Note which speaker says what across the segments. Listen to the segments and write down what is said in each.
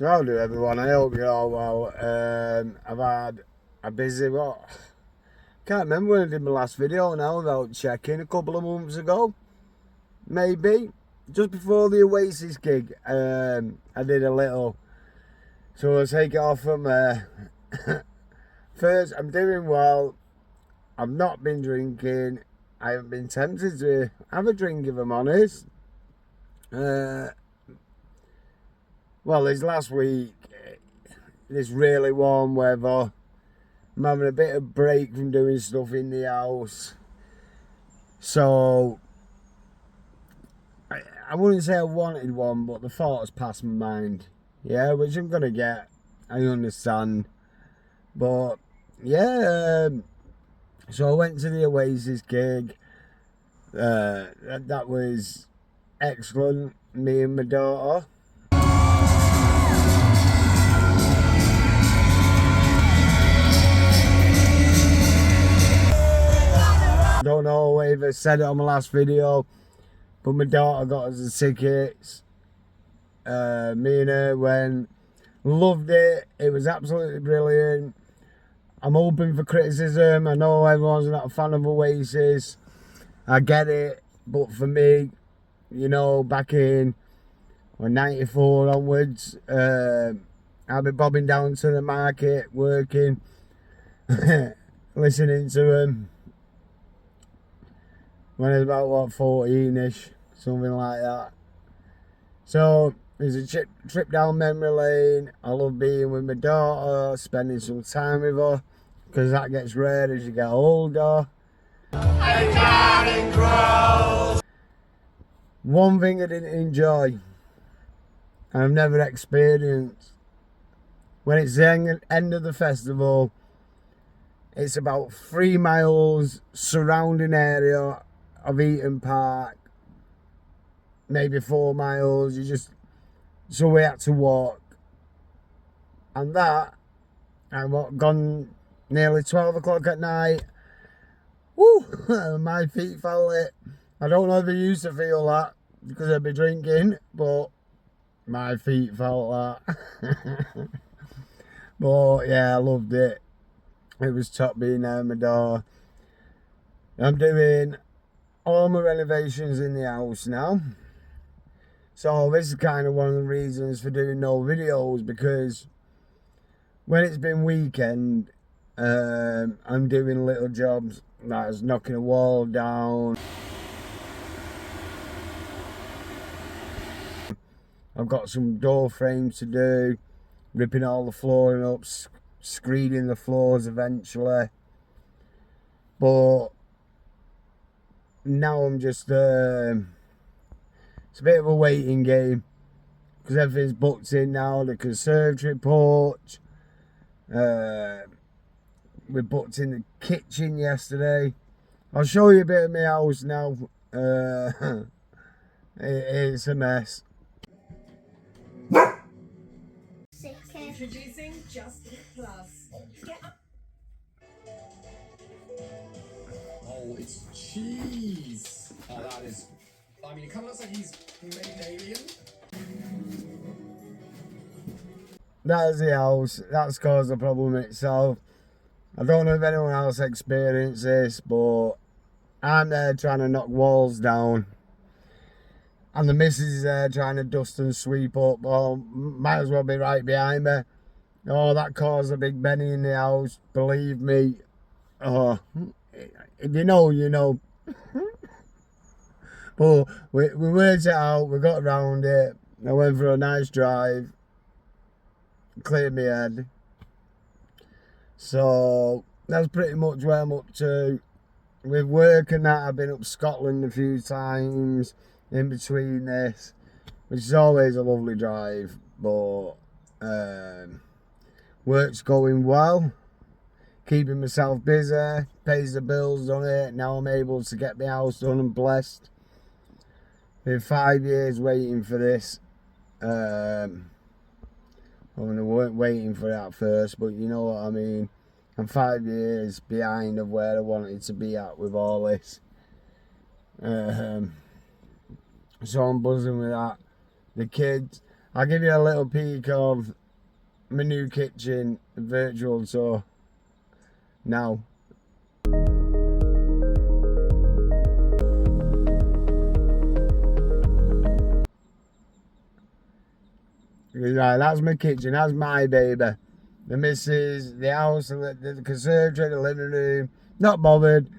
Speaker 1: How do everyone? I hope you're all well. I've had a busy what? Can't remember when I did my last video now without checking. A couple of months ago, maybe just before the Oasis gig. I did a little, so I'll take it off from first. I'm doing well. I've not been drinking. I haven't been tempted to have a drink if I'm honest. Well, this last week, this really warm weather, I'm having a bit of break from doing stuff in the house. So, I wouldn't say I wanted one, but the thought has passed my mind. Yeah, which I'm going to get, I understand. But, yeah, so I went to the Oasis gig. That was excellent, me and my daughter. Don't know if I said it on my last video, but my daughter got us the tickets. Me and her went, loved it. It was absolutely brilliant. I'm open for criticism. I know everyone's not a fan of Oasis. I get it, but for me, you know, back in 94 onwards, I've been bobbing down to the market, working, listening to them. When I was about, what, 14-ish, something like that. So, there's a trip down memory lane. I love being with my daughter, spending some time with her, because that gets rare as you get older. One thing I didn't enjoy, and I've never experienced, when it's the end of the festival, it's about 3 miles surrounding area of Eaton Park, maybe 4 miles. So we had to walk, and that I've gone nearly 12 o'clock at night. Woo! My feet felt it. I don't know if I used to feel that because I'd be drinking, but my feet felt that. But yeah, I loved it. It was top being there, my door. I'm doing all my renovations in the house now. So this is kind of one of the reasons for doing no videos, because when it's been weekend, I'm doing little jobs, like knocking a wall down. I've got some door frames to do, ripping all the flooring up, screeding the floors eventually. But now I'm just, it's a bit of a waiting game, because everything's booked in now. The conservatory porch, we booked in the kitchen yesterday. I'll show you a bit of my house now. It's a mess.
Speaker 2: Introducing Just Plus.
Speaker 3: Oh, it's cheese. Oh, that is. I mean, it kind of looks like he's made an alien.
Speaker 1: That's the house. That's caused the problem itself. I don't know if anyone else experienced this, but I'm there trying to knock walls down, and the missus is there trying to dust and sweep up. Oh, might as well be right behind me. Oh, that caused a big Benny in the house. Believe me. Oh, if you know, you know. But we worked it out. We got around it. I went for a nice drive. Cleared my head. So that's pretty much where I'm up to. With work and that, I've been up Scotland a few times in between this, which is always a lovely drive. But work's going well. Keeping myself busy, pays the bills on it. Now I'm able to get my house done and blessed. Been 5 years waiting for this. I weren't waiting for it at first, but you know what I mean. I'm 5 years behind of where I wanted to be at with all this. So I'm buzzing with that. The kids, I'll give you a little peek of my new kitchen virtual tour now. Right, that's my kitchen, that's my baby. The missus, the house, the conservatory, the living room, not bothered.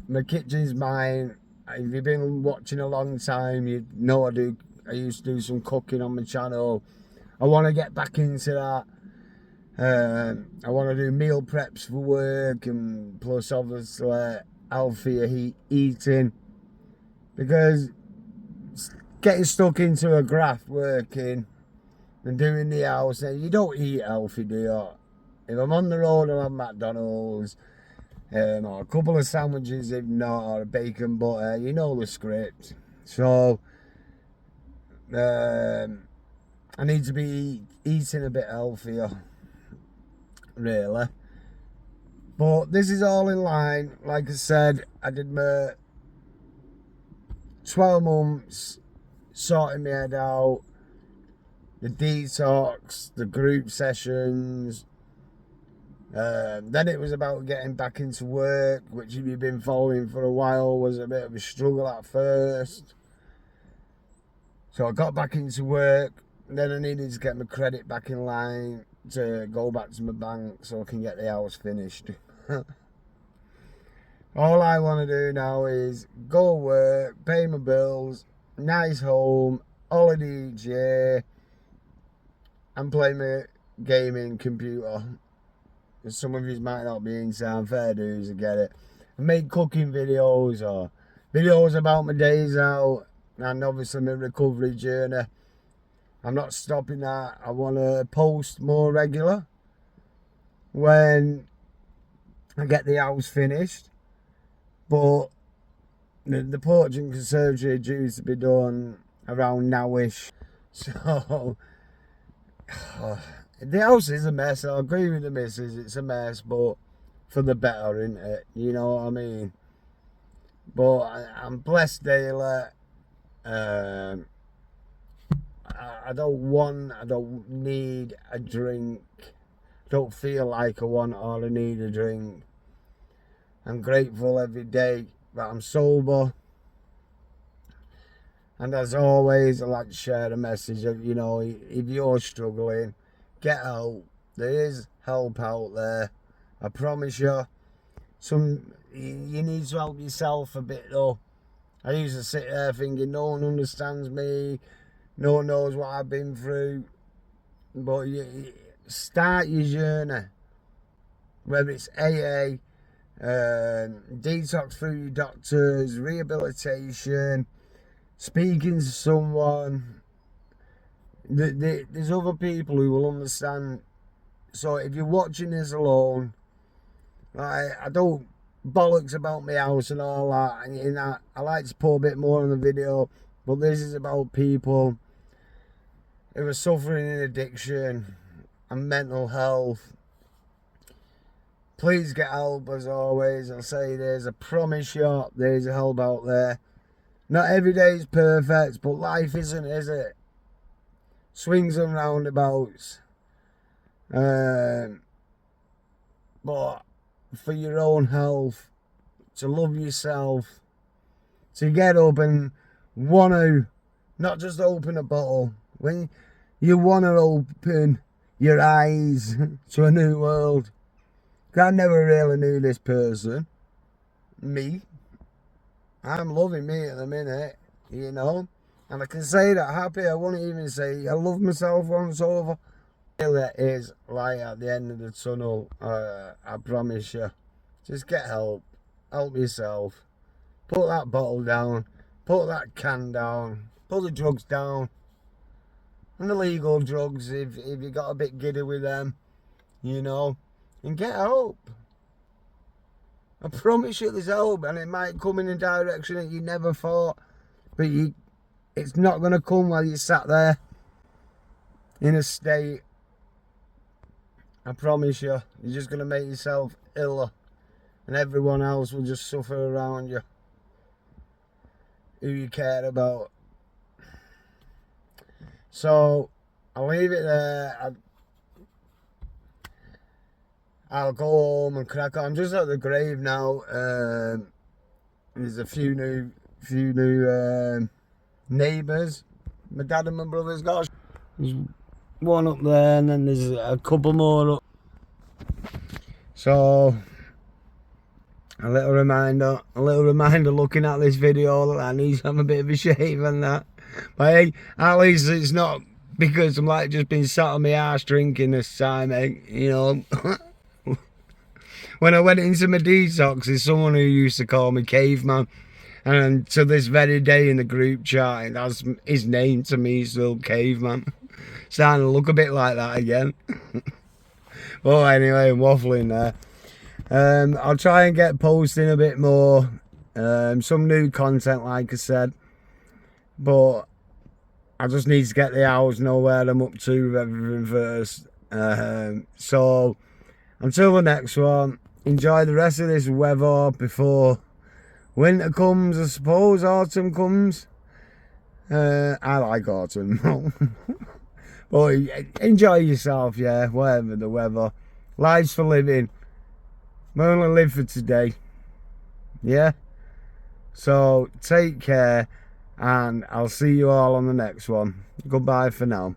Speaker 1: My kitchen's mine. If you've been watching a long time, you know I used to do some cooking on my channel. I want to get back into that. I want to do meal preps for work, and plus obviously healthier eating, because getting stuck into a graft working and doing the house, you don't eat healthy, do you? If I'm on the road, I'll have McDonald's, or a couple of sandwiches, if not, or a bacon butter. You know the script. So I need to be eating a bit healthier, really. But this is all in line. Like I said, I did my 12 months sorting my head out, the detox, the group sessions. Then it was about getting back into work, which if you've been following for a while was a bit of a struggle at first. So I got back into work. Then I needed to get my credit back in line to go back to my bank so I can get the house finished. All I want to do now is go work, pay my bills, nice home, holiday each year, and play my gaming computer. Some of you might not be inside, fair dues, I get it. I make cooking videos or videos about my days out, and obviously my recovery journey. I'm not stopping that. I want to post more regular when I get the house finished. But the porch and conservatory are due to be done around nowish. So the house is a mess. I agree with the missus, it's a mess, but for the better, isn't it? You know what I mean? But I'm blessed daily. I don't need a drink. Don't feel like I want or I need a drink. I'm grateful every day that I'm sober. And as always, I like to share a message of, you know, if you're struggling, get help. There is help out there. I promise you. You need to help yourself a bit though. I used to sit there thinking no one understands me, no one knows what I've been through. But you start your journey, whether it's AA, detox through your doctors, rehabilitation, speaking to someone. There's other people who will understand. So if you're watching this alone, I don't bollocks about my house and all that, and I like to put a bit more on the video, but this is about people who are suffering in addiction and mental health. Please get help, as always. I'll say this, I promise you there's help out there. Not every day is perfect, but life isn't, is it? Swings and roundabouts. But for your own health, to love yourself, to get up and want to not just open a bottle, when you want to open your eyes to a new world. I never really knew this person, me. I'm loving me at the minute, you know, and I can say that happy. I won't even say I love myself once over. There is light at the end of the tunnel. I promise you. Just get help. Help yourself. Put that bottle down. Put that can down. Put the drugs down. And the legal drugs, if you got a bit giddy with them, you know, and get help. I promise you there's help, and it might come in a direction that you never thought, but it's not going to come while you sat there in a state. I promise you, you're just going to make yourself iller, and everyone else will just suffer around you, who you care about. So I'll leave it there. I'll go home and crack on. I'm just at the grave now. There's a few new neighbours. My dad and my brother's got. There's one up there, and then there's a couple more up. So a little reminder looking at this video that I need to have a bit of a shave and that. But hey, at least it's not because I'm like just been sat on my arse drinking this time, eh? You know. When I went into my detox, there's someone who used to call me caveman. And to this very day in the group chat, that's his name to me, still caveman. Starting to look a bit like that again. But anyway, I'm waffling there. I'll try and get posting a bit more. Some new content, like I said. But I just need to get the hours, know where I'm up to with everything first. So until the next one, enjoy the rest of this weather before winter comes, I suppose. Autumn comes. I like autumn. But enjoy yourself, yeah, whatever the weather. Life's for living. We only live for today. Yeah? So take care, and I'll see you all on the next one. Goodbye for now.